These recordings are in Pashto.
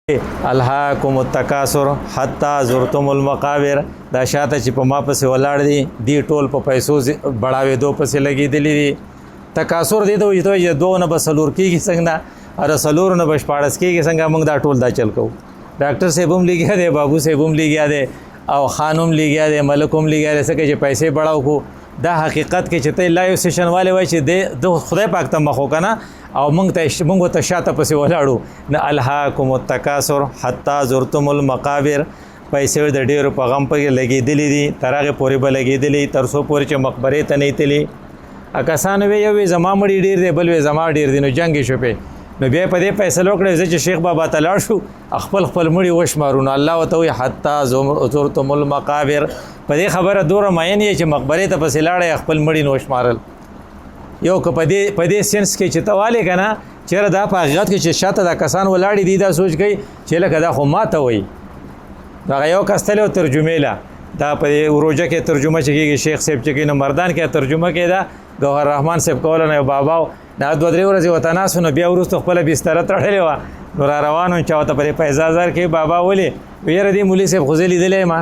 الهاکم التکاثر حتی زرتم المقابر دا شاته چې په ما پسې ولاړ دي ټول په پیسو بړاوېدو پسې لګېدلي دي. تکاثر دی ته وایي چې دوه نه به څلور کېږي څنګه اره څلورو نه به شپاړس کېږي څنګه موږ دا ټول دا چل کوو. ډاکټر صاحب هم لګیا دی، بابو صاحب هم لګیا دی او خان هم لګیا دی، ملک هم لګیا دی، څه چې پیسې بړاو کو. دا حقیقت کې چې ته لایو سیشن والے وایي چې د خدای پاک ته مخ وکنه او موږ ته شاته پسې ولاړو. نه الهاکم التکاثر حتی زرتم المقابر، پیسې د ډېرو په غم پکې لګېدلې دي، تر هغې پورې به لګېدلې تر څو پورې چې مقبرې ته نه تللي. کسان وی یو وی زما مړي ډېر دی، بل وی زما ډېر دی، نو جنګ یې شوپې. نو بیا په دې فیصله وکړې چې شیخ بابا ته لاړ شو خپل مړي وشمارو. نو الله ورته وایي حتی زرتم المقابر. په دې خبره دوره مین یې چې مقبرې ته پسې لاړی خپل مړي نه وشمارل. یو که په دې سینس کې چې ته والې که نه چېرې دا په حقیقت کې چې شاته دا کسان ولاړې دي دا سوچ کوي چې لکه دا خو ما ته وایي. دغه یو کس تللی و ترجمې له، دا په روژه کې ترجمه چې کېږي شیخ صاحب چې کوي نو مردان کې ترجمه کېده، ګوهر رحمان صاحب کوله نه یو بابا و دا 2-3 ورځې ورته ناست و. نو بیا وروسته خپله بستره تړلې وه، نو را روان وم چې ورته په دې پیسه زر کې بابا ولې یاره دې مولي صاحب خو زه لیدلی یم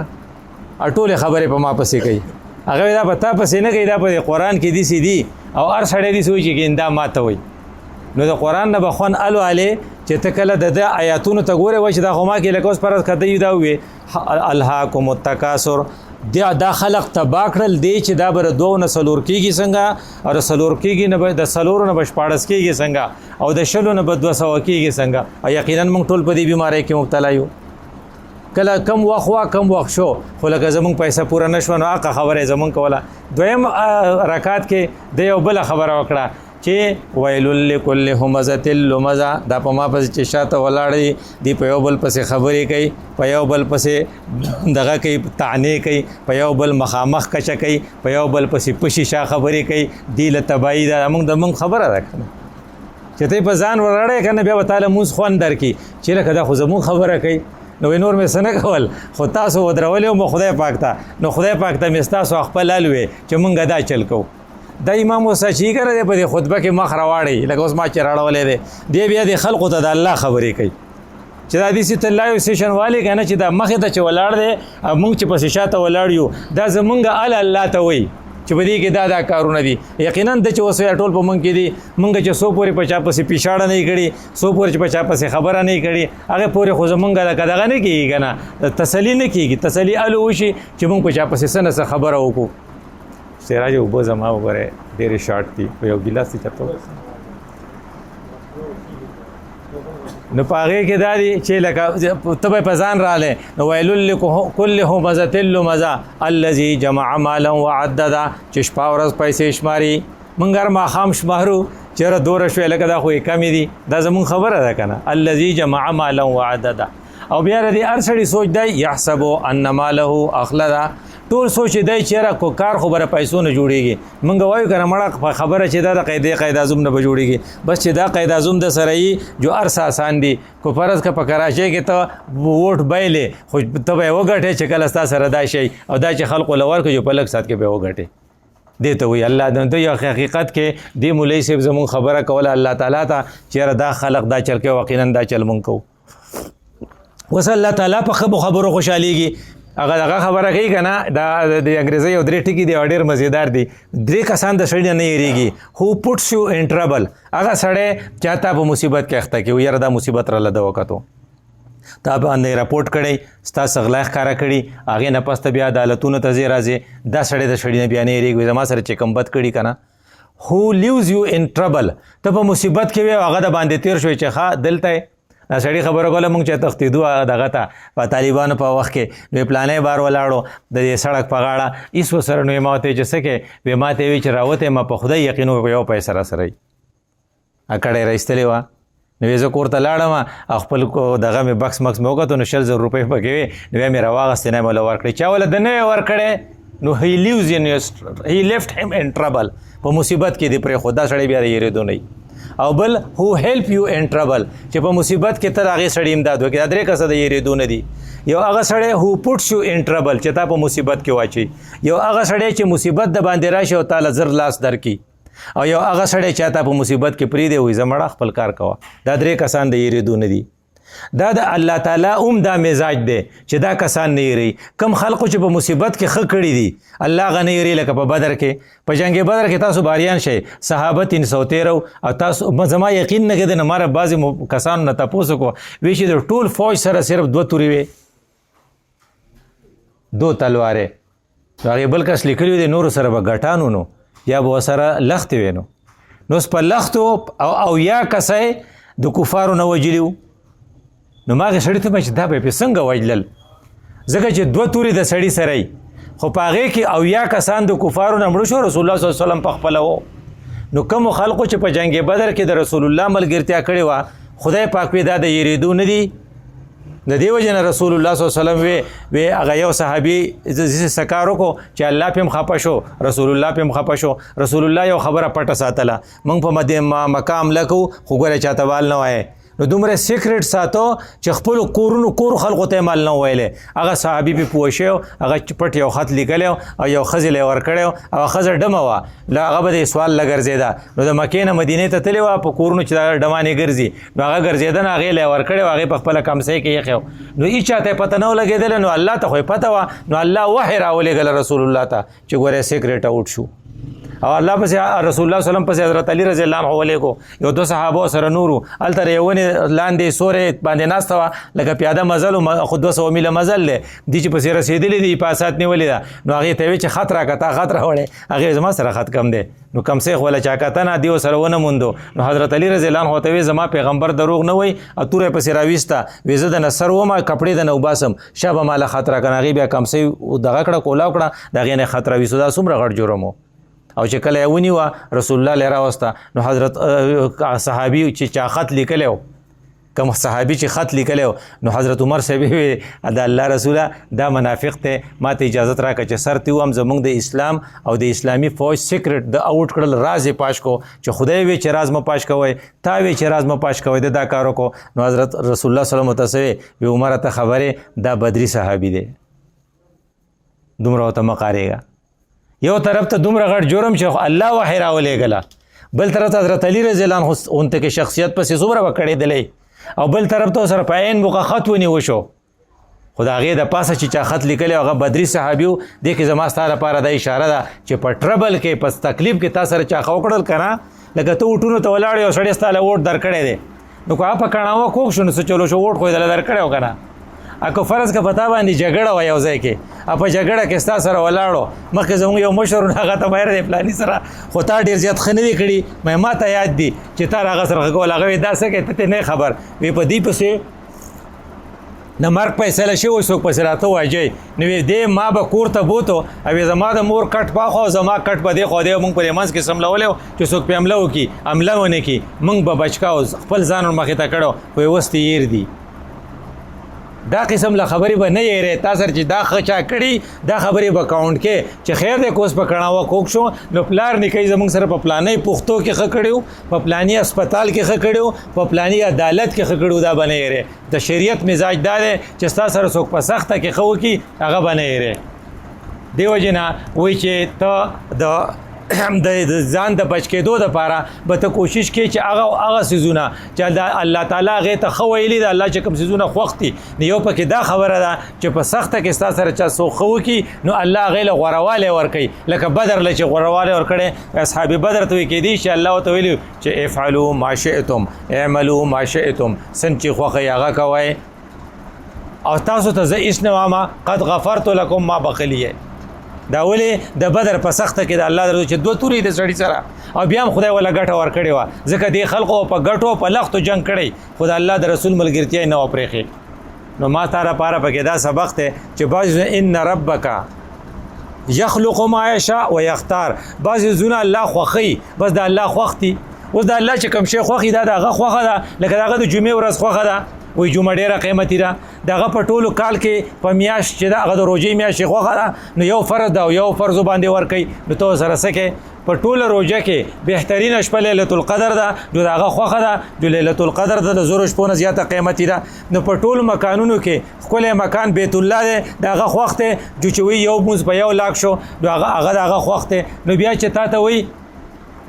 ټولې خبرې په ما پسې کوي. هغه دا په تا پسې نه کوي، دا په قرآن کې داسې دي او هر سړی داسې وایي چې دا ما ته وایي. نو د قرآن نه به خوند الوالې چې ته کله د آیاتونو ته ګورې وایي چې دا خو ما کې لکه اوس فرض کته دا ووې الهاکم التکاثر. دا خلق تباه کړل دی چې دا به دوه نه څلور کېږي څنګه، او د څلور کېږي نه به د څلورو نه به شپاړس کېږي څنګه، او د شلو نه به 200 کېږي څنګه. او یقینا موږ ټول په دې بیمارۍ کې مبتلا یو. کله کم وخت کم وخت شو خو لکه زمونږ پیسه پوره نه شوه نو هغه خبره یې زمونږ کوله. دویم رکعت کې د یو بله خبره وکړه چې ویل لکل همزة لمزة. دا په ما پسې چې شاته ولاړ دي په یو بل پسې خبرې کوي، په یو بل پسې دغه کوي طعنې کوي، په یو بل مخامخ کچه کوي، په یو بل پسې پشي شا خبرې کوي. دی له تباهي ده موږ خبره ده که نه چې ته په ځان ولاړی که نه بیا به تاله مونځ خوند درکړي چې لکه دا خو زمونږ خبره کوي. نو نور مې څه نه کول خو تاسو ودرولې وم خدای پاک ته. نو خدای پاک ته مې ستاسو خپل حل وې چې مونږ دا چل کوو. دا امام وساچي که نه دی په دې خطبه کې مخ راواړی لکه اوس ما چې راړولی دی، دی بیا د خلقو ته د الله خبرې کوي چې دا داسې ته لایو سیشن والي که نه چې دا مخې ته چې ولاړ دی او مونږ چې پسې شاته ولاړ یو دا زمونږ الله ته وایي چې په دې کې دا کارونه دي. یقینا د چې اوس ټول په مونږ کې دي، مونږ چې څو پورې په چا پسې پیشاړه نه کړي، څو پورې چې په چا پسې خبره نه کړي، هغه پورې خو زمونږ دغه نه کېږي که نه تسلي نه کېږي. تسلي الو وشي چې مونږ په چا پسې څه نه څه خبره وکړو. سراج اوبه زما وګورئ ډېرې شارټ دي، په یو ګیلاس دي چرته نو په هغې کې دا دي چې لکه ته به په ځان رالی نو ویل لکل همزة لمزة الذي جمع مالا وعدده چې شپه ورځ پیسې شماري. موږ هر ماښام شمارو چېرې دوره شوې لکه دا خو یې کمې دي، دا زمونږ خبره ده که نه الذي جمع مالا وعدده. او بیا د هر سړي سوچ دی یحسب ان ماله اخلده، ټول سوچ دی چېرې کو کار خو به پیسو نه جوړېږي. موږ وایو که نه مړه خبره چې دا د قید اعظم نه به جوړېږي، بس چې دا قید اعظم د سره یي جو ارس آسان دي. کو فرض که په کراچۍ کې ته ووټ بایلې خو ته به یې وګټې چې کله ستا سره دا شي او دا چې خلقو له ورکړي په لږ ساعت کې به یې وګټې. دې ته وایي الله د یو حقیقت کې دې مولوي صاحب زمونږ خبره کوله الله تعالی ته چېرې دا خلق دا چل کوي، یقینا دا چل مونږ کوو. اوس الله تعالی په خبرو خوشحالېږي. هغه خبره کوي که نه دا د انګریزۍ یو 3 ټکي دي او ډېر مزیدار دي. 3 کسان د سړي نه یېرېږي هو پټس یو ان ټربل. هغه سړی چې تا په مصیبت کې اخته کړي یاره دا مصیبت راله ده وکتو تا باندې راپورټ کړی، ستا څه غلا ښکاره کړي، هغې نه پس ته بیا عدالتونو ته ځې راځې. دا سړی د سړي نه بیا نه یېرېږي زما سره چې کوم بد کړي که نه هو لیوز یو ان ټربل. ته په مصیبت کې وې او هغه د باندې تېر شوی چې ښه دلته دا سړي خبره کوله مونږ چې تښتېدو دغه ته په طالبانو په وخت کې نو پلانی بار ولاړو د دې سړک په غاړه هېڅ ورسره نو یې ما ورته چې څه کې ویې ما ته یې ویل چې راوتی ما په خدای یقین و یو پیسه راسره یي کډه یې راایستلې وه. نو یې زه کور ته لاړم او خپل دغه مې بکس مکس مې وکتو نو 100,000 روپۍ پکې وې. نو بیا مې راواغستې نه یې موله ورکړې، چا وله د نه یې ورکړی نو هی لیفټ هیم ان ټربل. په مصیبت کې دې پرېښود. دا سړی بیا د یېرېدو نه وي. او بل هو هیلپ یو ان ټربل چې په مصیبت کې ته د هغې سړي امداد وکړي. دا 3 کسه د یېرېدو نه دي. یو هغه سړی هو پټس یو ان ټربل چې تا په مصیبت کې واچوي، یو هغه سړی چې مصیبت د باندې راشي او تاله زر لاس درکړي، او یو هغه سړی چې تا په مصیبت کې پرېږدي وایي زه مړه خپل کار کوه. دا 3 کسان د یېرېدو نه دي. دا د الله تعالی دا مزاج دی چې دا کسان نه یری. کم خلقو چې په مصیبت کې ښه کړي دي الله هغه نه یری. لکه په بدر کې، په جنگ بدر کې تاسو باریان شئ، صحابه 313 او تاسو زما یقین نه کېده. نه ماره بعضې کسانو نه تپوس وکړو، وی چې د ټول فوج سره صرف 2 تورې وې، 2 تلوارې. هغې بل کس لیکلي دی نورو سره به ګټانو نو یا به ورسره لختې وې. نو اوس په لختو او یا کسه د کفارو نه وجلي وو. نو ما هغې سړي ته چې دا به یې څنګه وجلل، ځکه چې 2 تورې د سړي سره یي، خو په هغې کې او یا کسان د کفارو نه مړه شو. رسول الله صلی الله علیه وسلم په خپله و. نو کومو خلقو چې په جنگ بدر کې د رسول الله ملګرتیا کړې وه، خدای پاک وی دا د یریدو نه دي. د دې وجې نه رسول الله صلی الله علیه وسلم وی هغه یو صحابي سکار وکړو چې الله پې هم خفه شو، رسول الله پې هم خفه شو. رسول الله یو خبره پټه ساتله، موږ په مکه حمله کوو خو ګوره چاته وال نه وایې. نو دومره سیکرټ ساتو چې خپلو کورو خلقو ته یې مال نه ویلی. هغه صحابي پې پوه شوی و، هغه پټ یو خط لیکلی و او یو ښځې له یې ورکړی و او هغه ښځه ډمه وه، هغه به د سوال نه ګرځېده. نو د مکې نه مدینې ته تللې وه، په کورونو چې دا ډمانې ګرځي، نو هغه ګرځېده نه، هغې له یې ورکړی و، هغې په خپله کمسۍ کې ایښی و. نو هېچ چا ته یې پته نه و لګېدلی. نو الله ته خو یې پته وه. نو الله وحی راولېږله رسول الله ته چې ګوره سیکرټ آوټ شو. او الله پسې رسول الله صلی الله علیه وسلم پسې حضرت علی رضی الله عنه ولېږو. یو 2 صحابه سره نورو هلته د یو ونې لاندې سورې باندې ناسته وه، لکه پیاده مزل خو 200 میله مزل دی. دي چې پسې رسېدلي دي حفاظت نیولې ده. نو هغې ته ویې چې خط راکړه، تا خط راوړی. هغې زما سره خط کم دی. نو کمسې خو له چا کتنه دې ورسره ونه موندو. نو حضرت علی رضی الله عنه ورته ویې زما پیغمبر دروغ نه وایي. او توره یې پسې راویسته، ویې زه د نه سر ومه، کپړې د نه وباسم، شا به ماله خط راکړه. هغې بیا کمسۍ دغه کړه، کولاو کړه، د هغې نه خط راویستو. دا څومره غټ جرم و. او چې کله یې ونیوه رسول الله له راوسته، نو حضرت صحابي چې چا خط لیکلی و، کوم صحابي چې خط لیکلی و، نو حضرت عمر صاحب وی د الله رسوله دا منافق دی، ما ته اجازت راکړه چې سر ته ووهم. زموږ د اسلام او د اسلامي فوج سیکرټ د آوټ کړل، راز یې پاش کو. چې خدای وی چې راز مه پاش کوئ، تا وی چې راز مه پاش کوئ، دا کار وکړو. نو حضرت رسول الله صلی الله علیه وسلم وی عمره ته خبرې دا بدري صحابي دی، دومره ورته مه قارېږه. یو طرف ته دومره غټ جرم چې الله وحی راولېږله، بل طرف ته حضرت علی رضی الله عنه اونته کې شخصیت پسې څومره به کړېدلی، او بل طرف ته سره په عین موقع خط ونیو شو. خو د هغې د پاسه چې چا خط لیکلی هغه بدري صحابي و. دې کې زما ستا لپاره دا اشاره ده چې په ټربل کې، په تکلیف کې تا سره چا ښه وکړل که نه، لکه ته وټونو ته ولاړ یو سړی ستا له ووټ درکړی دی، نو که هغه په کڼاوه کوږ شو نو څه چلو شو، ووټ خو یې دله درکړی و که نه. که فرض که په تا باندې جګړه وه یو ځای کې، په جګړه کې ستا سره ولاړو، مخکې زموږ یو مشر و، هغه ته ویل دی پلاني سره خو تا ډېر زیات ښه نه دي کړي، ما ته یاد دي چې تا هغه سره ښه کول. هغه وایي دا څه کوې، ته ته نه خبر وی په دې پسې د مرګ فیصله شوی، څوک پسې راته واجئ. نو وی دی ما به کور ته بوتو، او زما د مور کټ پاخو او زما کټ په دې خوا دی، موږ په دې منځ کې سملولی و چې څوک پې حمله وکړي، حمله ونه کړي، موږ به بچکاو، خپل ځان مخې ته کړو، خو یې اوس تېر دي. دا قسم له خبرې به نه یېری، تا سره چې دا ښه چا کړي دا خبرې به کاونټ کې چې خیر دی که اوس په کڼاوه کوږ شو، نو پلار نیکئ زموږ سره په پلانۍ پښتو کې ښه کړي وو، په پلاني هسپتال کې ښه کړي وو، په پلاني عدالت کې ښه کړي وو، دا به نه یېری. د شریعت مزاج دا دی چې ستا سره څوک په سخته کې ښه وکړي هغه به نه یېری. دې وجې نه وایي چې ته د ځان د بچ کېدو دپاره به ته کوشش کوې چې هغه څیزونه چې الله تعالی هغې ته ښه ویلي ده، الله چې کوم څیزونه خوښ دي، نو یو پکې دا خبره ده چې په سخته کې ستا سره چا څوک ښه وکړي نو الله هغې له غوروالی ورکوي. لکه بدر له چې غوروالی ورکړی، اصحاب بدر ته وایي کېدی شي الله ورته ویلي چې افعلوا ما شئتم اعملوا ما شئتم، څنګه چې خوښه یې هغه کوئ، او تاسو ته زه هېڅ نه وایم، قد غفرت لکم ما بخلی. دا ولې د بدر په سخته کې د الله درو چې 2 تورې د سړي سره، او بیا هم خدای ولا ګټه ورکړې وه، ځکه دې خلقو په ګټو په لختو جنګ کړی، خو د الله د رسول ملګرتیا یې نه وه پرېښې. نو ما تا لپاره پکې دا سبق دی چې بعض ان ربک یخلق ما یشاء و یختار، بعضې زونه الله خوښوي، بس د الله خوښ دي. اوس د الله چې کوم شی خوښي دا د هغه خوښه ده، لکه د هغه د جمعې ورځ خوښه ده، وایي جمعه ډېره قیمتي ده، د هغه په ټولو کال کې په میاشت چې ده هغه د روژې میاشت یې خوښه ده، نو یو فرض ده او یو فرضو باندې ورکوي، نو ته ورسره څه کوې، په ټوله روژه کې بهترینه شپه لیلة القدر ده، نو د هغه خوښه ده، نو لیلة القدر ده د زرو شپو نه زیاته قیمتي ده. نو په ټولو مکانونو کې ښکلی مکان بیت الله دی، د هغه خوښ دی، جو چې وایي یو مونځ په 1 لاک شو، نو هغه د هغه خوښ دی. نو بیا چې تا ته وایي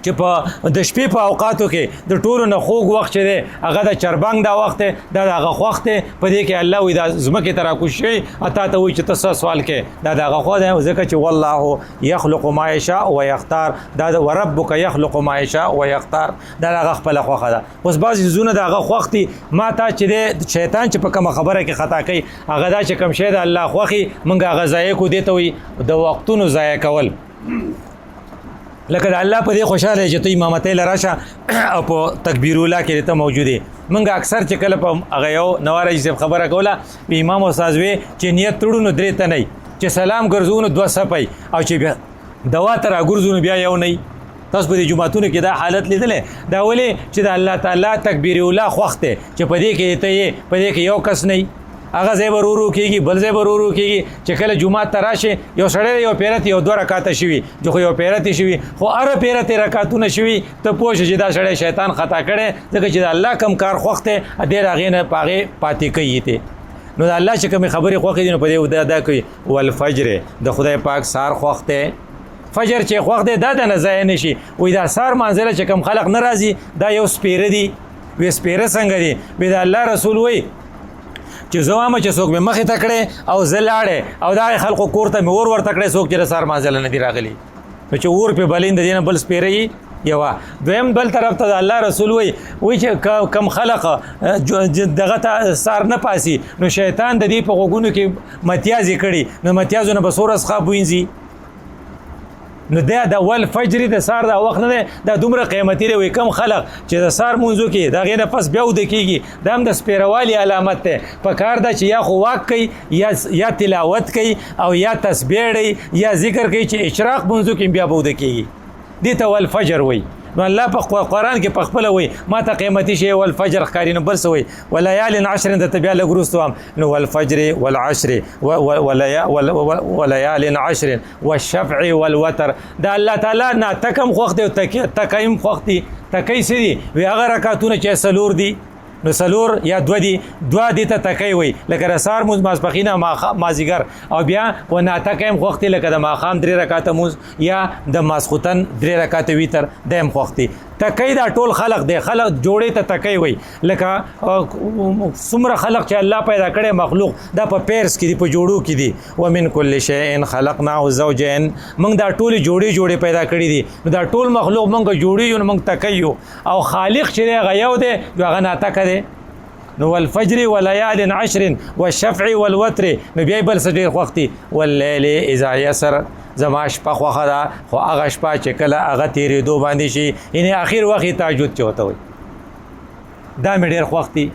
چې په د شپې په اوقاتو کې د ټولو نه خوږ وخت چې دی هغه د چربنګ دا وخت دی دا د هغه خوښ دی په دې کې الله وایي دا ځمکې ته راکوز شوي تا ته وایي چې ته څه سوال کې دا د هغه خوا دی ځکه چې والله یخلق ما یشاء ویختار دا د وربک یخلق ما یشاء ویختار دا د هغه خپله خوښه ده. اوس بعضې څیزونه د هغه خوښ دي ما ته چې دی شیطان چې په کومه خبره کې خطا کوي هغه دا چې کوم شی د الله خوښي موږ هغه ضایع کړو دې ته وایي د وختونو ضایع کول. لکه د الله په دې خوشاله چې ته امامتۍ له راشه او په تکبیر الله کې ته موجود یې. موږ اکثر چې کله په هغه یو نوار حاجي صاحب خبره کوله امام استاد وی چې نیت تړو نو درې ته نه چې سلام ګرځو نو دوه څپی او چې بیا دوا ته راګرځو نو بیا یو نه. تاسو په دې جوماتونو کې دا حالت لیدلی دا ولې چې د الله تعالی تکبیر الله خوښ دی چې په دې کې ته یې په دې کې یو کس نه هغه ځای به ورو کېږي بل ځای به ورو کېږي چې کله جومات ته راشي یو سړی یو پیرت یو دوه رکاته شوي جو خو یو پیرت شوي خو هره پیرت رکاتونه شوي ته پوه شې چې دا سړی شیطان خطا کړی ځکه چې د الله کم کار خوښ دی ډېر هغې نه په هغې پاتې کوي ته نو د الله چې کومې خبرې خوښې دي نو په دې دا کوي والفجر د خدای پاک سار خوښ دی. فجر چې خوښ دی دا د نه ضایع نه شي وایي دا سار منځله چې کوم خلق نه راځي دا یو سپیره دي وی سپیره څنګه دي بیا د الله رسول وایي چې زه وایم چې څوک مې مخې ته کړی او زه لاړې او دغې خلقو کور ته مې اور ورته کړی څوک چې د سار مازله نه دي راغلي نو چې اور پې بلین د دې نه بل سپیره یي یوه دویم بل طرف ته د الله رسول وایي چې کم خلق دغه ته سار نه پاسي نو شیطان د دې په غوږونو کې متیازې کړي نو متیازو نه به څو ورځ ښه وینځي نو دا د والفجر د سار دا وخت نه دی دا دومره قیمتي دی وایي کم خلق چې د سار مونځو کې د هغې نه پس بیا وده کېږي دا هم د سپیروالي علامت دی په کار ده چې یا خو واک کوي یا تلاوت کوي او یا تسبیح ډی یا ذکر کوي چې اشراق مونځو کې بیا به وده کېږي دې ته والفجر وایي. نو الله په قرآن کې په خپله وایي ما ته قیمتي شی والفجر ښکاري نو بل څه وایي ولیال عشر درته بیا لږ وروسته وایم نو والفجر والعشر ولیال عشر والشفع والوتر دا الله تعالی نه تکم خوښ دی او تکیم خوښ دي. تکی څه دي وی هغه رکعتونه چې څلور دي نو څلور یا دوه دي دوه دې ته تکی وایي لکه د سهار مونځ ماسپښین مازدیګر او بیا و ناتکی هم خوښ دي لکه د ماښام 3 رکعته مونځ یا د ماسخوتن 3 رکعته ویتر دا هم خوښ دي. تکی دا ټول خلق دی خلق جوړې ته تکی وایي لکه څومره خلق چې الله پیدا کړی مخلوق دا په پیرس کې دي په جوړو کې دي ومن کل شیء خلقناه زوجین موږ دا ټولې جوړې پیدا کړي دي نو دا ټول مخلوق موږ جوړې یو نو موږ تکی یو او خالق چې دی هغه یو دی هغه ناتکه دی. نو والفجر ولیال عشر والشفع والوتر نو بیا بل څه ډېر خوښ دي واللیل اذا یسر زما شپه خوښه ده خو هغه شپه چې کله هغه تېرېدو باندې شي یعنې اخر وخت یې تهجد چې ورته وایي دا مې ډېر خوښ دي.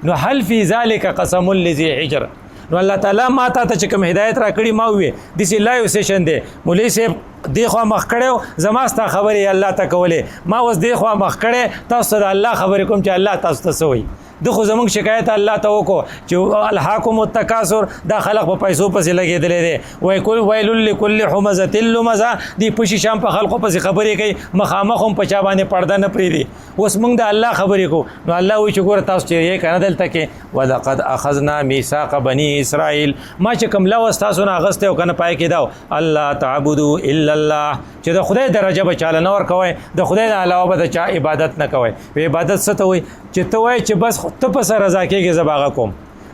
نو هل فی ذلک قسم لذي حجر نو الله تعالی ما ته چې کوم هدایت را کړي ما وویې داسې لایو سیشن دی مولوي صاحب دې خوا مخ کړی زما ستا خبرې الله ته کولې ما اوس دې خوا مخ کړی تاسو ته د الله خبرې کوم چې الله تاسو ته څه وایي د خو زمونږ شکایت الله ته وکړو چې الهاکم التکاثر دا خلق په پیسو پسې لګېدلی دی ویل لکل حمزة لمزه دی پشي شام په خلقو پسې خبرې کوي مخامخ هم په چا باندې پرده نه پرېږدي اوس موږ د الله خبرې کوو نو الله وایي چې ګوره تاسو چې یې که نه دلته کې ولقد اخذنا میثاق بني اسرائیل ما چې کوم لوز تاسو نه اخیستی او که نه پای کې دا الله تعبدو الا الله چې د خدای درجه به چاله نه ورکوئ د خدای نه علاوه به د چا عبادت نه کوئ. عبادت څه ته وایي چې ته وایې چې بس ته په سر رضا کېږې زه به هغه کوم.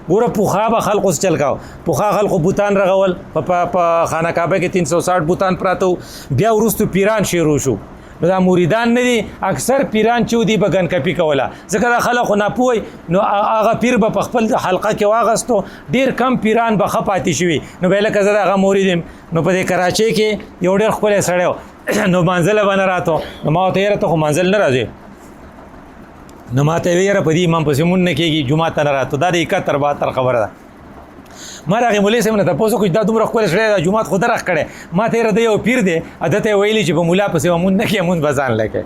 ګوره پوخا به خلقو څه چل کوه پوخا خلقو بوتان رغول په خانه کعبه کې 360 بوتان پراته وو بیا وروستو پیران شروع شو نو دا مریدان نه دي اکثر پیران چې ودي به ګنکپي کوله ځکه دا خلقو ناپوهی نو هغه پیر به په خپل حلقه کې واغستو ډېر کم پیران به ښه پاتې شوي نو به یې لکه زه د هغه مرید یم نو په دې کراچۍ کې یو ډېر ښکلی سړی و نو منزله به نه راتو نو ما ورته یاره ته خو منزل نه راځې نو ما ته یې ویې یاره په دې امام پسې مونږ نه کېږي جومات ته نه راتو دا د 71 خبره ده. ما د هغې مولوي صاحب نه تپوس وکړو چې دا دومره ښکلی سړی دا جومات خو درخ کړی ما ته یې د یو پیر دی ده ته یې ویلي چې په ملا پسې به مونږ نه کړې مونږ به ځان له کوې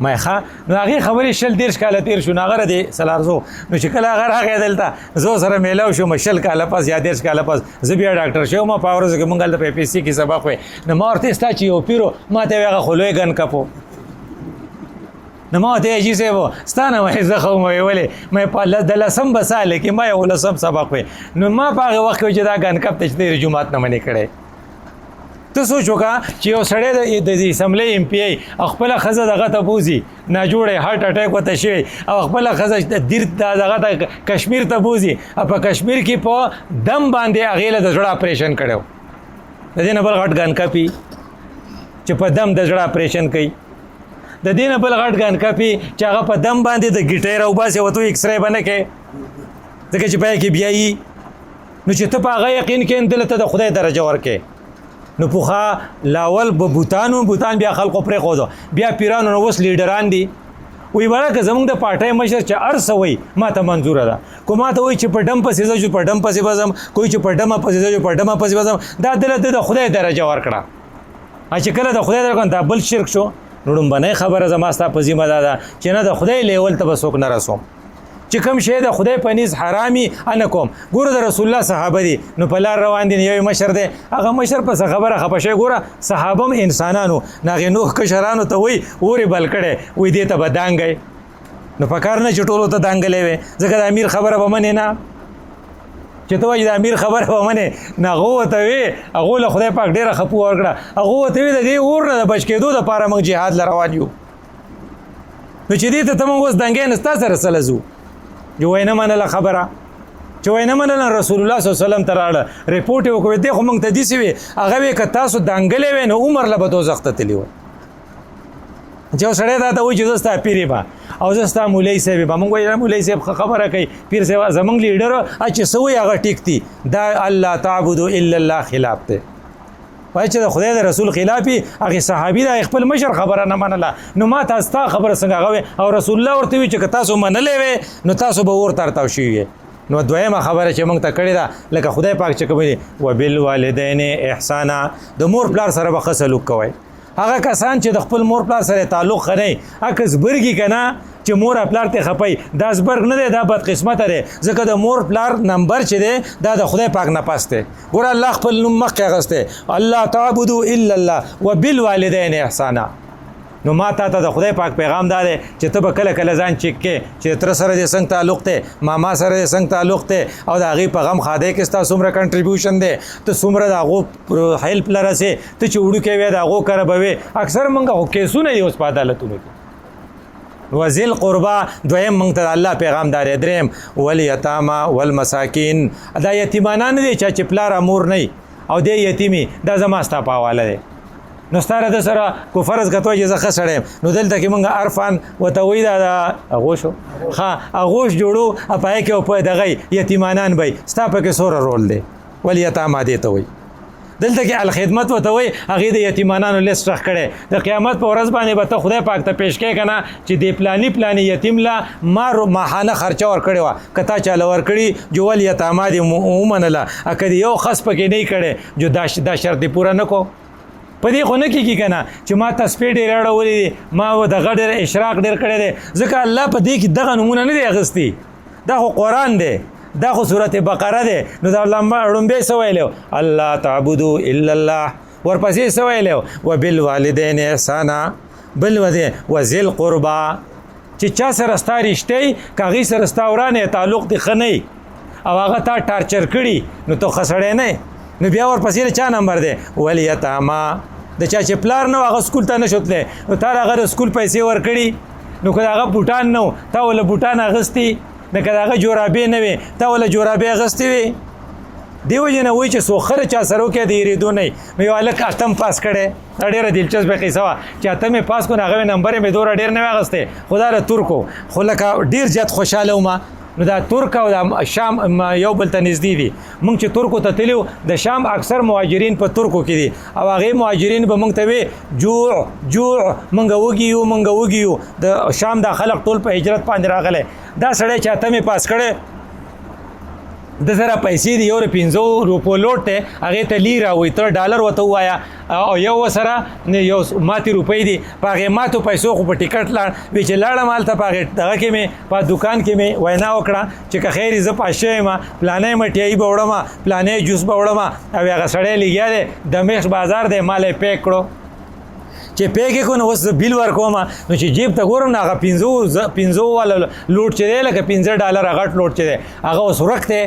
ما یې ښه نو هغې خبرې 20-30 کاله تېر شو نو هغه ردې سلارزو نو چې کله هغه راغی دلته زه سره میلاو شوم 20 کاله پس یا 30 کاله پس زه بیا ډاکټر شوم په ورځو کې مونږ هلته په PSC کې سبق وی نو ما ورته ستا چې یو پیرو ما ته یې هغه خو لوی ګن کپو نو ما ورته حاجي صاحب ستا نه وایي زه خو مې ولې مې په د لسم به سال کې ما یو لسم سبق وی نو ما په هغې وخت کې چې دا ګن کپ ته چې دی جومات نه منې کړی ته سوچ وکړه چې یو سړی د اسمبلی ایم پی ای خپله ښځه دغه ته بوځي ناجوړی هارټ اټیک ورته شوی او خپله ښځه دیر دغه ته کشمیر ته بوځي او په کشمیر کې په دم باندې هغې له د زړه اپریشن کړی و د دې نه بل غټ ګنکپي چې په دم د زړه اپریشن کوي د دې نه بل غټ ګنکپي چې هغه په دم باندې د ګیټۍ راوباسي او ته ایکسرې به نه کوې ځکه چې پای کې بیایي نو چې ته په هغه یقین کې دله ته د خدای درجه ورکې نو پوخا لاول به بوتان بیا خلکو پرېښودو بیا پیرانو نو اوس لیډران دي وی وړه که زمونږ د پارټۍ مشر چې هر څه وایي ما ته منظوره ده کو ما ته وایي چې په ډم پسې ځه په ډم پسې به ځم کوی چې په ډمه پسې ځه په ډمه پسې به ځم دا دله د خدای درجه ورکړه چې کله د خدای درکړه دا بل شرک شو نو ډومبنۍ خبره زما ستا په ذمه ده چې نه د خدای لیول ته به څوک نه رسوم چې کوم شی د خدای په نیز حرامي نه کوم ګوره د رسول الله صحابه دي نو په لار روان دي یو مشر دی هغه مشر په څه خبره خفه شوی ګوره صحابه هم انسانانو هغې نوح کشرانو ته وایي اورې بل کړی وایي دې ته به دانګی نو په کار نه چې ټولو ته دانګلی وی ځکه د امیر خبره به منې نه چې ته وایي د امیر خبره به منې نه هغه ورته وی هغو له خدای پاک ډېره خپو ورکړه هغه ورته وی د دې اور نه د بچ کېدو دپاره موږ جهاد له روان یو نو چې دې ته ته موږ اوس دنګی نه ستا سره څه لزو چې وایي نه منله خبره چې وایي نه منله رسول الله صلی الله علیه وسلم ته راړه ریپورټ یې وکړو دی خو موږ ته داسې وي هغه وی که تاسو دنګلی وی نو عمر له به دوزخ ته تللي وی چې یو سړی دا ته وایي چې زه ستا پیر یم او زه ستا مولوي صاحب یم موږ وایي مولوي صاحب خبره کوي پیر صاحب زموږ لیډر چې څه وایي هغه ټیک دي دا الله تعبدو الا الله خلاف دی وایي چې د خدای د رسول خلافي هغې صحابي د خپل مشر خبره نه منله نو ما ته ستا خبره څنګه هغه وی او رسول الله ورته وي چې که تاسو منلی وی نو تاسو به اور ترتاو شوي وي نو دویمه خبره چې موږ ته کړې ده لکه خدای پاک چې کوم دي وبالوالدین احسانا د مور پلار سره به ښه سلوک کوئ هغه کسان چې د خپل مور پلار سره تعلق ښه نه وي هغه زبرګي که نه چې مور پلار ته خپي دا زبرګ نه دی دا بدقسمته دی ځکه د مور پلار نمبر چې دی دا د خدای پاک نه پس دی ګوره الله خپل نوم مخکې اخیستی الله تعبدو الا الله وبالوالدین احسانا نو ما تا ته د خدای پاک پیغام دا دی چې ته به کله کله ځان چیک کې چې تره سره دې څنګه تعلق دی ماما سره دې څنګه تعلق دی او د هغې په غم خادی کې ستا څومره کنټریبیوشن دی ته څومره د هغو هیلپ لرسې ته چې وړوکی وی د هغو کره به وې اکثر موږ خو کیسونه دي اوس په عدالتونو کې وذل قربا دویم موږ ته د الله پیغام داری دریم والیتاما والمساکین دا یتیمانان نه دي چې پلار مور نه او دی یتیمي دا زما ستا په حواله دی نو ستاره د سره کو فرض کتوی چې زه ښه سړی یم نو دلته کې موږ عرفان ورته وایي دا د اغوشو ښه اغوش جوړو په هغې کې په دغه یتیمانان به ستا پکې څومره رول دی والیتاما دې ته وایي دلته کې الخدمت ورته وایي هغې د یتیمانانو لیست رخ کړی د قیامت په ورځ باندې به ته خدای پاک ته پیش کوې که نه چې د پلاني یتیم له ما ماهانه خرچه ورکړې وه که تا چاله ورکړي جو والیتاما دې ومنله که د یو خس پکې نه یې کړی جو دا شرط دې پوره نه کو په دې خو نه کېږي که نه چې ما تسپې ډېر اړولې دي ما دغه ډېر اشراق ډېر کړی دی ځکه الله په دې کې دغه نومونه نه دی اخیستي دا خو قرآن دی دا خو صورت بقره دی نو دا لومبی څه ویلی الله تعبدو الا الله ورپسې څه ویلی وبالوالدین احسانا بل وذی القربا چې چا سره ستا رشته که هغې سره ستا ورانې تعلق دې ښه نه او هغه تا ټارچر کړي نو ته ښه سړی نه نو بیا ورپسې د چا نمبر دی والیتاما د چا چې پلار نه و هغه سکول ته نه شو تللی نو تا هغه د سکول پیسې ورکړي نو که د هغه بوټان نه و تا ول بوټان اخیستي نه که د هغه جورابې نه وې تا ول جورابې اخیستې وې دې وجې نه وایي چې سوخره چا سره وکړې د هېرېدو نه نو یو هلک اتم پاس کړی دا ډېره دلچسپه قصه وه چې اتم یې پاس کړو نو هغه نمبر یې مې دومره ډېر نه وې اخیستی خو دا د ترکو خو لکه ډېر زیات خوشحاله وم نو دا ترک او د شام یو بل ته نږدې دي موږ چې ترکو ته تللي د شام اکثر مهاجرین په ترکو کې دي او هغې مهاجرین به موږ ته وی جوع موږ وږي یو د شام دا خلق ټول په هجرت باندې راغلی دا سړی چې اتمې پاس کړی د سره پیسې دي یو د 500 روپو لوټ دی هغې ته لیره وایي ته ډالر ورته ووایه او یو ورسره یو ماتې روپۍ دي په هغې ماتو پیسو خو په ټکټ لاړ وی چې لاړم هلته په هغې دغه کې مې په دوکان کې مې وینا وکړه چې که خیر زه پاس شوی یم پلانی مټیایي به وړم پلانی جوس به وړم او هغه سړی لګیا دی د میخ بازار دی ما له یې پیک کړو چې پیک یې کړو نو اوس بیل ورکوم نو چې جیب ته ګورم نو هغه 500 والا لوټ چې دی لکه $15 غټ لوټ چې دی هغه اوس ورک دی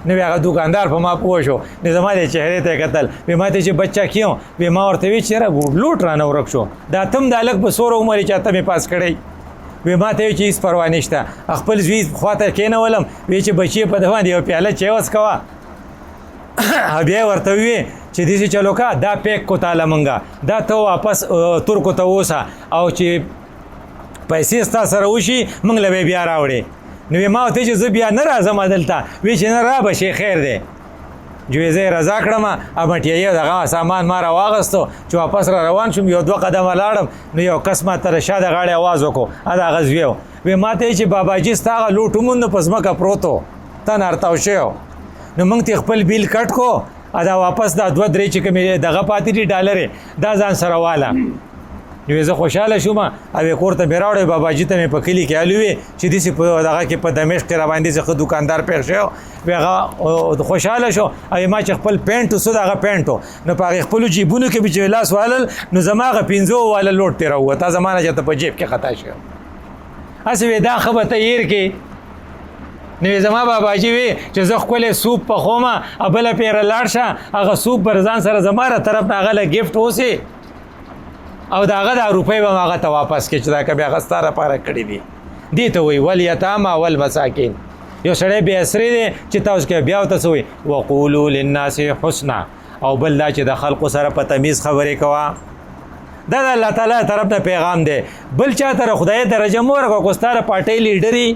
نو هغه دکاندار په ما پوه شو نو زما د چهرې ته کتل وی ما ته چې بچا کیوں وی ما ورته وی چیرې لوټ رانه ورک شو دا تم د الګ په سور عمر چاته می پاس کړی وی ما ته چې هیڅ پروا نشته خپل زوی خواته کېنولم وی چې بچی په دوان دی پیاله چېوس کوا بیا ورته وی چې دې چلو کا دا پیک کو تعالی منګه دا ته واپس ترکو ته وسه او چې پیسې ستا سره وشي موږ له بیا راوړې نو ما ته چې زه بیا نه راځم دلته وی چې نه را بشي خیر دی جویزه رضا کړم امټیه دغه سامان ما را واغستو چې واپس را روان شوم یو 2 قدمه لاړم نو یو قسمه تر شاده غاړي आवाज وکړو ادا غزویو وی ماته چې باباجي ستاغه لوټومند پسمکه پروتو تن ارتاو شو نو موږ ته خپل بیل کټ کو ادا واپس دا 2-3 چې کومه دغه پاتې دي ډالر دا ځان سره والا نو زه خوشاله شوم او کورته بیراوړې باباجي ته په کلی کې الوي چې دسی په دغه کې په دمشق را باندې څخه دکاندار پېښ شو هغه خوشاله شو او ما چې خپل پینټ وسو دغه پینټو نو په خپل جیبونو کې به لاس والل نو زماغه 15 والا لوټ تیر وته زمانه چې په جیب کې خطا شو اسې دا خبره تیر کې نو زما باباجي وی چې زه خپل سوپ په خومه ابل پیر لاړ شه هغه سوپ برزان سره زماره طرف نه غله گیفت اوسي او داغه د روپۍ به هغه ته واپس کې چې دا کبه هغه ستاره پاره کړی دي دي ته وی ول یتاما والمساکین یو سړی به اسری دی چې تاسو کې بیا تاسو وی وقولوا للناس حسنا او بل دا چې د خلکو سره په تمیز خبرې کوا دا د الله تعالی طرف نه پیغام دی بل چا تر خدای درجه مور کو کوستاره پارټي لیډري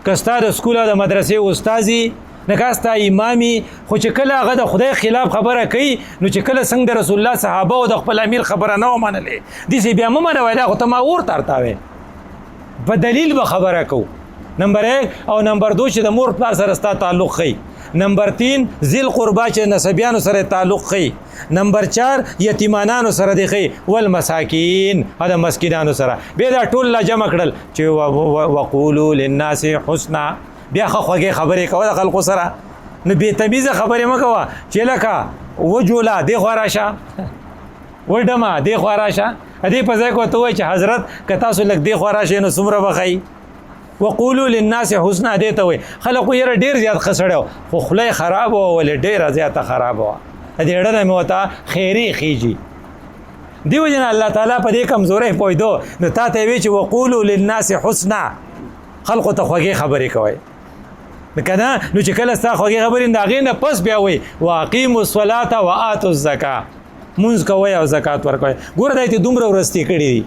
کستاره سکول او د مدرسې استادي نکاستا امامي خو چې کله هغه د خدای خلاف خبره کوي نو چې کله څنګه د رسول الله صحابه او د خپل امیر خبره نه ومنلې دې بیا مې منوي دا خو ته ما ورته ارتاوي په دلیل به خبره کو نمبر 1 او نمبر 2 چې د مور پلار سره ستا تعلق خي نمبر 3 ذل قربا چې نسبیانو سره تعلق خي نمبر 4 یتیمانانو سره دی خي والمساکین دا مسکینانو سره به دا ټول لا جمع کړل چې وقولوا للناس حسنا بیا خوږه خبرې کوي د خلکو سره نو به تمیزه خبرې مکوه چې لکه وجولا دی خوراشه وډما دی خوراشه دې په ځای کو ته وای چې حضرت کتا سو لک دی خوراشه نو سمره بخای وقولوا للناس حسنا دې ته وای خلکو یې ډیر زیات خسړو خو خله خراب او ول ډیر زیات خراب و دې ډنه مې وتا خیری خيږي دیو جن الله تعالی په دې کمزورې پویدو نو تا ته وی چې وقولوا للناس حسنا خلکو ته خوږه خبرې کوي کنه نو چې کله ستا خوږه خبرې داغې نه پس بیا وي واقیموا الصلاه واتوا الزکاه منځ کوي او زکات ورکوي ګوره دای ته دومره ورستی کړی دي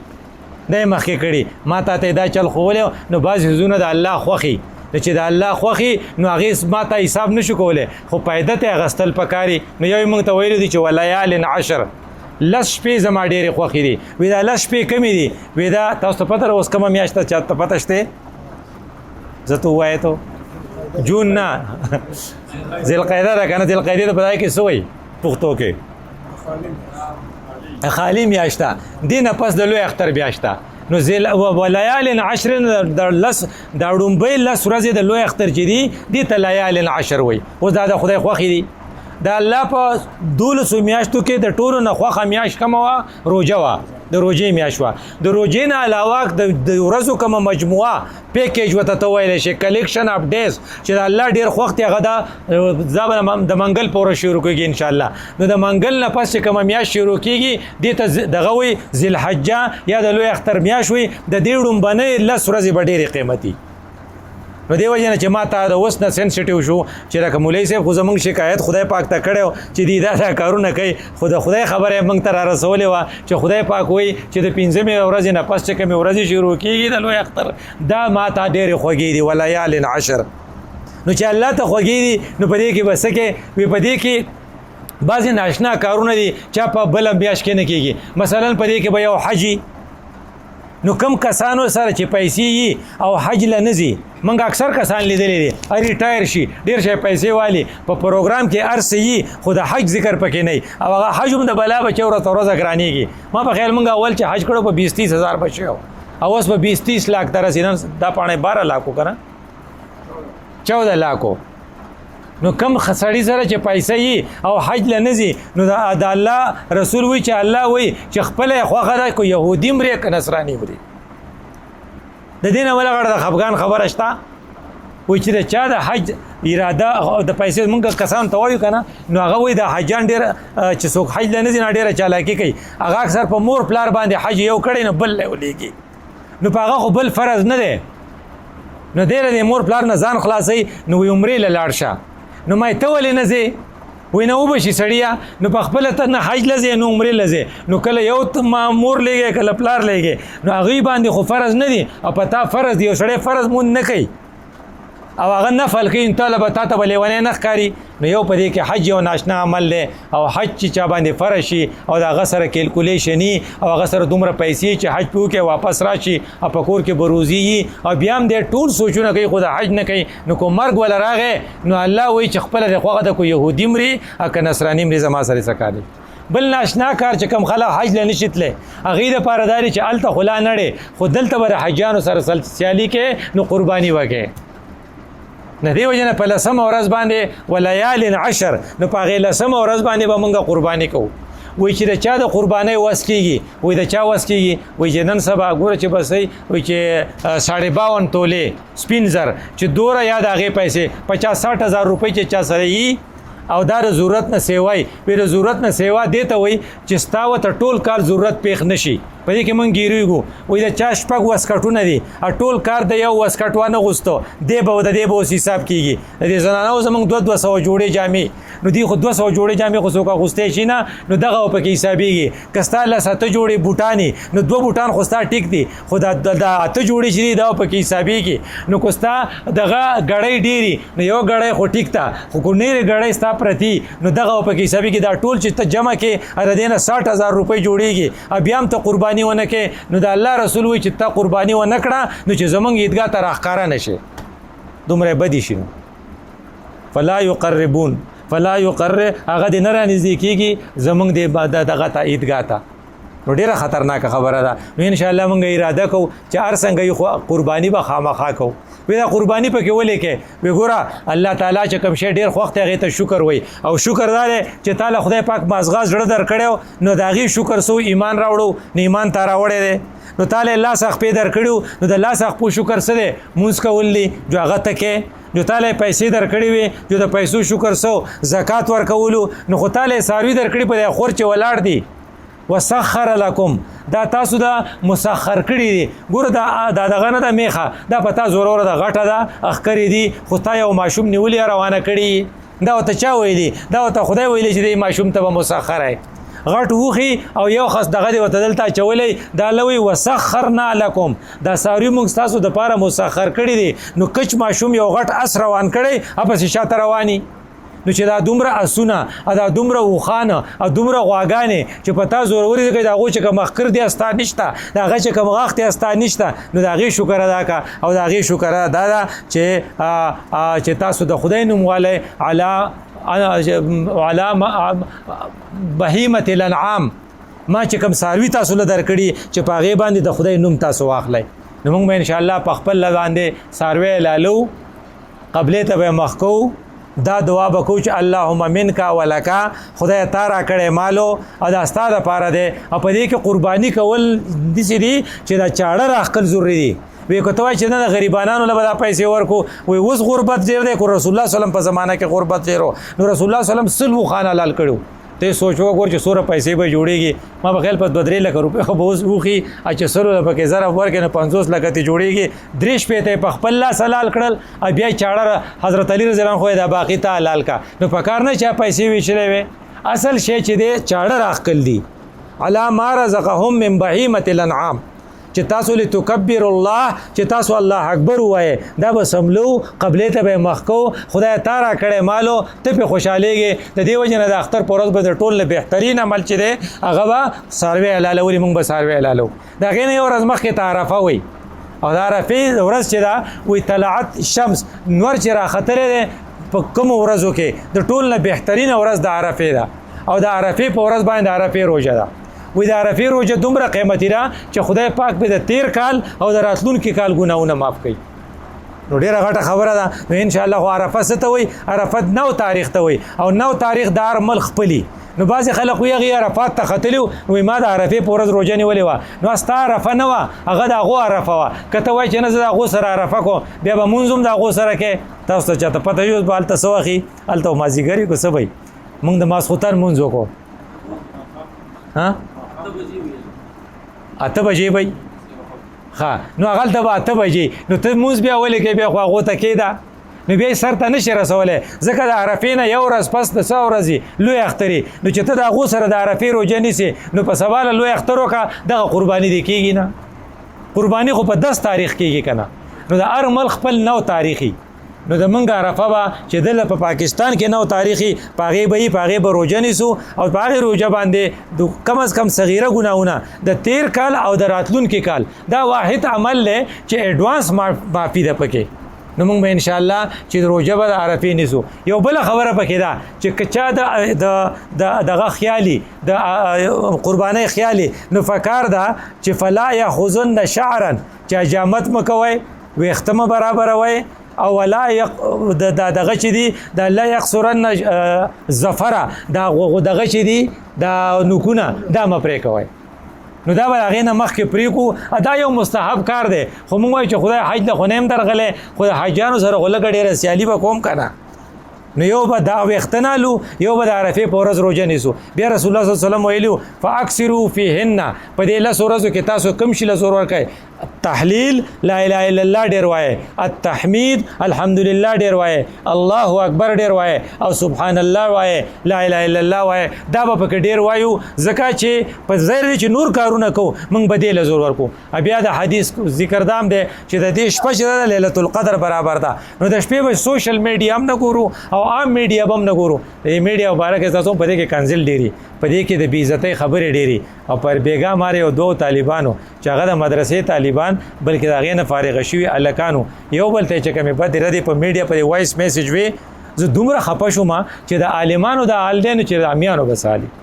دای مخکې کړي ما ته دا چل خو نو بعض زونه د الله خوخي چې د الله خوخي نو هغه ما ته حساب نشو کوله خو پایده ته غستل پکاري نو یو موږ ته ویل دي چې وليال 10 لس شپې زما ډېرې خوښې دي وی دا لس شپې کمې دي وی دا تاسو ته پته اوس کومه میاشت چا ته پته شته زه ته وایې ته جون نه ذوالقعده ده کنه ذوالقعده په ځای کې سوی پښتو کې خالی میاشته دینه پس د لوی اختر بیاشته نو زل وليال 10 د لس د ډومبې لس ورځې د لوی اختر چې دي د ليال 10 وي او دا د خدای خوښي دي د الله په 12 میاشتو کې د ټولو نه خوخه میاش کومه روزه وا د روزې میاش وا د روزې نه علاوه د ورځو کومه مجموعه پیکیج وته ته ویل شي کلیکشن اپ ډیز چې الله ډیر خوخت هغه د منګل پورې شروع کیږي ان شاء الله نو د منګل نه پس کومه میاش شروع کیږي د ته دغه وی ذل حجه یا د لوی اختر میاش وي د دې ډومبنه لس ورځې به ډیره قیمتي نو دی وجه نه چې ما ته د وس نه سنسټیو شو چې راکه مولوی صاحب خو زمونږ شکایت خدای پاک ته کړو چې دی دا کارونه کوي خدای خبره موږ ته را رسولې و چې خدای پاک وایي چې د 15 ورځې نه پس چې کوم ورځې شروع کیږي د لوی اختر دا ما ته ډېر خوږی دی وليال 10 نو چې الله ته خوږی دی نو په دې کې بس کې وي په دې کې بعضی ناشنا کارونه دي چې په بل بیاش کې نه کیږي مثلا په دې کې به یو حجي نو کم کسانو سره چې پیسې او حج لنزي منګ اکثر کسان لیدلې دي ریټایر شي ډیر شي پیسې والی په پروګرام کې ارسي خو د حج ذکر پکې نه او هغه حج هم د بلا بچو ورځ ګرانيږي ما په خیال منګ اول چې حج کړو په 20-30 هزار بچو او اوس په 20-30 लाख تر سینن دا پانه 12 लाख کړه 14 लाख نو کم خسړی سره چې پیسې او حج لنزي نو د الله رسول وی چې الله وی چې خپل خوخه ده کو يهودي مري ک نصراني مري د دینه ولا غړ د خفغان خبره شته وایي چې د چا د حج اراده د پیسې مونږ کسان ته وایو که نه نو هغه وایي د حجان ډېر چې څوک حج له نه ځي نه ډېره چالاکي کوي هغه اکثر په مور پلار باندې حج یو کړی نو بل له ولېږي نو په هغه خو بل فرض نه دی نو دی له مور پلار نه ځان خلاصوي نو وایي عمرې له لاړ شه نو ما ته ولې نه ځې وایي نه وبه شي سړیه نو په خپله ته نه حج له ځې نو عمرې له ځې نو کله یو مور لېږې کله پلار لېږې نو هغوی باندې خو فرض نه دي او په تا فرض دی یو سړی فرض مونږ نه کوي او هغه نفل کوي نو ته به تا ته به لیونی نه ښکاري نو یو په دې کې حج یو ناشنا عمل دی او حج چې چا باندې فرض شي او د هغه سره کیلکولیشني او هغه سره دومره پیسې چې حج پې وکړي واپس راشي او په کور کې به روزي وي او بیا هم دی ټول سوچونه کوي خو د حج نه کوي نو کو مرګ وله راغی نو الله وایي چې خپله د خوښه ده کو یهودي مري او که نصراني مري زما سره څه کار دی بل ناشنا کار چې کوم خلک حج له نشي تللی هغوی دپاره دا دی چې هلته خو لا نړې خو دلته به د حجانو سره سیالي کې نو قرباني وکړي نه دی وجه نه په 10مه ورځ باندې ولیال 10 نو په هغې 10مه ورځ باندې به مونږ قرباني کوو وایي چې د چا د قربانۍ وس کېږي وایي د چا وس کېږي وایي چې نن سبا ګوره چې بس وایي چې 52 تولې سپین زر چې دوره یا د هغې پیسې 50-60 هزار روپۍ چې چا سره یي او دا د ضرورت نه سیوا وي د ضرورت نه سیوا دې ته وایي چې ستا ورته ټول کال ضرورت پېښ نه شي په دې کې مونږ ګیرېږو وایي د چا 6 وسکټونه دي ټول کار د یو وسکټ وانه غوستو دی به د دې به اوس حساب کېږي د دې زنانو زمونږ 200 جوړې جامې نو دوی خو 200 جوړې جامې خو څوک اغوستی شي نه نو دغه به پکې حسابېږي که ستا 7 جوړې بوټانې نو 2 بوټان خو ستا ټیک دي خو دا 8 جوړې چې دي دا به پکې حسابېږي نو که ستا دغه ګړۍ ډېرې نو یو ګړۍ خو ټیک ده خو که نېرې ګړۍ ستا پرتي نو دغه به پکې حسابېږي دا ټول چې ته جمع کې د دې نه 60,000 روپۍ جوړېږي او بیا هم ته قرباني ونه کې نو د الله رسول وایي چې ته قرباني ونه کړه نو چې زمونږ عیدګاه ته راښکاره نه شي دومره بدي شي نو فلا یقربون هغه دې نه رانږدې کېږي زمونږ دغه ته عیدګاه ته نو ډېره خطرناکه خبره ده نو انشاءالله مونږ اراده کوو چې هر څنګه یو قرباني به خامخا کوو وی دا قرباني پکې ولې کې وی ګوره الله تعالی چې کوم شی ډېر خوښ دی هغې ته شکر وایي او شکر دا دی چې تا له خدای پاک مازغه زړه درکړی نو د هغې شکر سو ایمان راوړو نو ایمان تا راوړی دی نو تا له لاس اخپې درکړي نو د لاس اخپو شکر څه دی مونځ کول دي جو هغه ته کې جو تا له پیسې درکړي وي جو د پیسو شکر سو زکات ورکولو نو خو تا له څاروي درکړي په دې خور چې ولاړ دي وسخر لكم دا تاسو دا مسخر کړي دي ګوره دا دغه نه ده میخه دا په تا زوروره ده غټه ده اخکرې دي خو تا یو ماشوم نیولې روانه کړي دا ورته چا ویلي دا ورته خدای ویلی چې دی ماشوم ته به مسخری غټ وخي او یو خاص دغه دی ورته دلته اچولی دا لوی وسخرنا لکم دا څاروي موږ ستاسو دپاره مسخر کړي دي نو کچ ماشوم یو غټ اس روان کړی اپسې شاته رواني نو چې دا دومره اسونه دا دومره وخانه او دومره غواګانې چې په تا زوروري دی د هغو چې کوم مخکر دی استا نشته د هغه چې کوم غاښ دی استا نشته نو د هغې شکر ادا که او د هغې شکر ادا ده چې تاسو د خدای نوموالی علی بهیمة الانعام ما چې کوم څاروي تاسو له درکړي چې په هغې باندې د خدای نوم تاسو واخلی نو موږ به انشاءالله په خپل باندې څاروی لالو قبلې ته به مخ کوو دا دعا به کوو چې اللهم منکا ولکا خدای تا را کړی مالو او دا ستا دپاره دی او په دې کې قرباني کول داسې دي چې دا چاړه راښکل ضروري دي وی که ته وایي چې نه د غریبانانو له به دا پیسې ورکو وی اوس غربت ډېر دی که رسول الله وسلم په زمانه کې غربت ډېر و نو رسول الله وسلم سلو خان حلال کړي ته سوچ وګور چې څومره پیسې به جوړېږي ما به خیال په 2-3 لکه روپۍ خو به اوس وخي چې سلو له پکې ضرب ورکړي نو 50 لکه ته جوړېږي 3 شپې ته په خپل لاس حلال کړل او بیا چاړه حضرت علي رضی الله عنه خو دا باقي ته حلال کا نو په کار نه چې پیسې ویشلې وي اصل شی چې دی چاړه راښکل دي علی ما رزقهم من بهیمة الانعام چې تاسو لتکبر الله چې تاسو الله اکبر وایې دا به سملو قبلې ته به مخ کو خدای تا را کړی مالو ته پې خوشحالېږې د دې وجې نه د اختر په ورځ به د ټول نه بهترین عمل چې دی هغه به څاروی حلالولي موږ به څاروی حلالو د هغې نه یو ورځ مخکې ته عرفه وایي او د عرفې ورځ چې ده وایي طلعت شمس نور چې راختلی دی په کومو ورځو کې د ټول نه بهترینه ورځ د عرفې ده او د عرفې په ورځ باندې د عرفې روژه ده وی د عرفې روژه دومره قیمتي ده چې خدای پاک به د تیر کال او د راتلونکي کال ګناهونه معاف کوي نو ډېره غټه خبره ده نو انشاءالله خو عرفه څه ته وایي عرفه 9 تاریخ ته وایي او 9 تاریخ د هر ملک خپلي نو بعضې خلک وایي هغې عرفات ته ختلي وي ما د عرفې په ورځ روژه نیولې وه نو ستا عرفه نه وه هغه د هغو عرفه وه که ته وایي چې نه زه د هغو سره عرفه کوم بیا به مونځ هم د هغو سره کې تاسو ته چاته پته وي به هلته څه وخي هلته مازدیګر وي که څه به وي مونږ د ماسخوتن مونځ وکړو 8 بجې به ښه نو هغلته به 8 بجې نو ته مونځ بیا ولې کوې بیا خو هغو ته کېده نو بیا یې سر ته نشي رسولی ځکه د عرفې نه یو ورځ پس د 100 ورځې لوی اخترې نو چې ته د هغو سره د عرفې روژه نیسې نو په سبا له لوی اختر وکړه دغه قرباني دې کېږي نه قرباني خو په 10 تاریخ کېږي که نه نو د هر ملک خپل نو تاریخي نو د موږ عرفه به چې دلته په پاکستان کې نو تاریخي په هغې به یي په هغې به روژه نیسو او په هغې روژه باندې د کم از کم صغیره ګناهونه د تیر کال او د راتلونکي کال دا واحد عمل دی چې ایډوانس معافي ده پکې نو موږ به انشاءالله چې روژه به د عرفې نیسو یو بله خبره پکې ده چې که چا دغه خیالي د قربانۍ خیالي نو فکار ده چې فلا یاخذن شعرا چې حجامت مه کوئ ویښته مه برابروئ او ولا دغه چې دي د لا یقصرن زفره دغه چې دي د نوکونه دا مه پرې کوئ نو دا به هغې نه مخکې پرېږدو دا یو مستحب کار دی خو موږ وایو چې خدای حج له خو نه یم درغلی خو د حاجیانو سره خو لږه ډېره سیالي به کوم که نه نو یو به دا ویښته نالو یو به د عرفې په ورځ روژه نیسو بیا رسول الله صلی الله علیه وسلم ویلي فاکثروا فیهن په دې 10 ورځو کې تاسو کم شي له زور ورکئ تحلیل لا اله الا الله ډېر وایه التحمید الحمدلله ډېر وایه الله اکبر ډېر وایه او سبحان الله وایه لا اله الا الله وایه دا به پکې ډېر وایو ځکه چې په ظاهر دی چې نور کارونه کوو موږ به دې له زور ورکو بیا د حدیث ذکر دام دی چې د دې شپه چې ده لیلة القدر برابر ده نو د شپې به سوشل میډیا هم نه ګورو او عام میډیا به هم نه ګورو د دې میډیا مبارک تاسو په دې کې کنزل ډېري په دې کې د بې عزتۍ خبرې ډېري او پر بیګا مارې او 2 طالبانو چې هغه د مدرسې طالبان بلکې د هغې نه فارغه شوي هلکانو یو بل ته چې کومې بدې ردې په میډیا په وایس میسیج وې زه دومره خفه شوم چې د عالمانو د حال دی نو چې د عامیانو بس حالي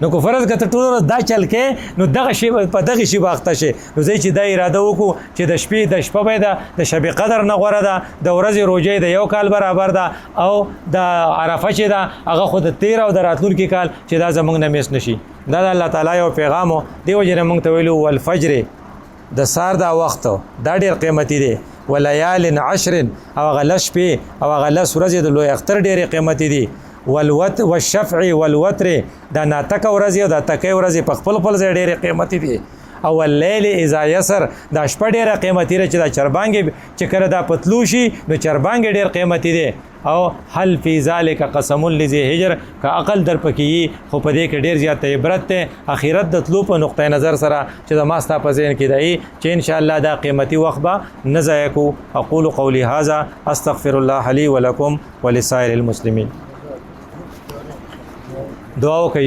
نو که فرض که ته ټوله ورځ دا چل کې نو دغه شی په دغه شی به اخته شي نو زه چې دا اراده وکړو چې د شپه به د شب قدر نه غوره ده د ورځې روژې د یو کال برابر ده او د عرفه چې ده هغه خو د تیر او د راتلونکي کال چې دا زموږ نه میس نشي دا د الله تعالی یو پیغام و دې وجې نه موږ ته ویلو والفجر د سار دا وخت دا ډېر قیمتي دی ولیال 10 او هغه لس شپې او هغه لس ورځې د لوی اختر ډېرې قیمتي دي والشفع والوتر دا ناتکه ورځې او دا تکې ورځې په خپل ځای ډېرې قیمتي دي او اللیل اذا یسر دا شپه ډېره قیمتي ده چې دا چربانګې چې کله دا پتلو شي نو چربانګې ډېر قیمتي دی او هل فی ذلک قسم لذی حجر که عقل در پکې خو په دې کې ډېر زیات عبرت دی اخرت د تلو په نقطه نظر سره چې زما ستا په ذهن کې دی چې انشاءالله دا قیمتي وخت به نه ضایع کو اقول قولی هذا استغفر الله لی ولکم ولسائر المسلمین دعا وکړئ